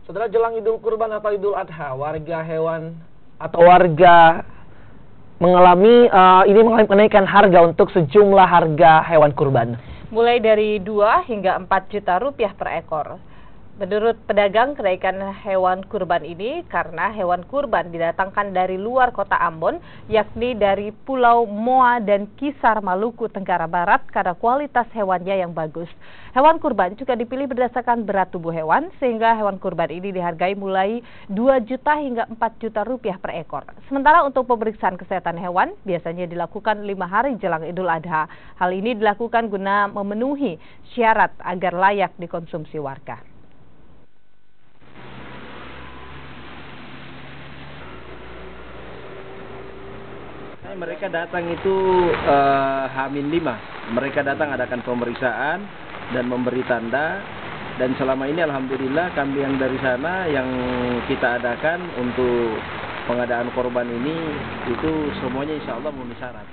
Setelah jelang Idul Kurban atau Idul Adha, warga mengalami kenaikan harga untuk sejumlah harga hewan kurban. Mulai dari 2 hingga 4 juta rupiah per ekor. Menurut pedagang, kenaikan hewan kurban ini karena hewan kurban didatangkan dari luar kota Ambon, yakni dari Pulau Moa dan Kisar, Maluku Tenggara Barat, karena kualitas hewannya yang bagus. Hewan kurban juga dipilih berdasarkan berat tubuh hewan, sehingga hewan kurban ini dihargai mulai 2 juta hingga 4 juta rupiah per ekor. Sementara untuk pemeriksaan kesehatan hewan, biasanya dilakukan 5 hari jelang Idul Adha. Hal ini dilakukan guna memenuhi syarat agar layak dikonsumsi warga. Mereka datang itu H-5. Mereka datang adakan pemeriksaan dan memberi tanda. Dan selama ini alhamdulillah kami yang dari sana yang kita adakan untuk pengadaan korban ini itu semuanya insya Allah memenuhi syarat.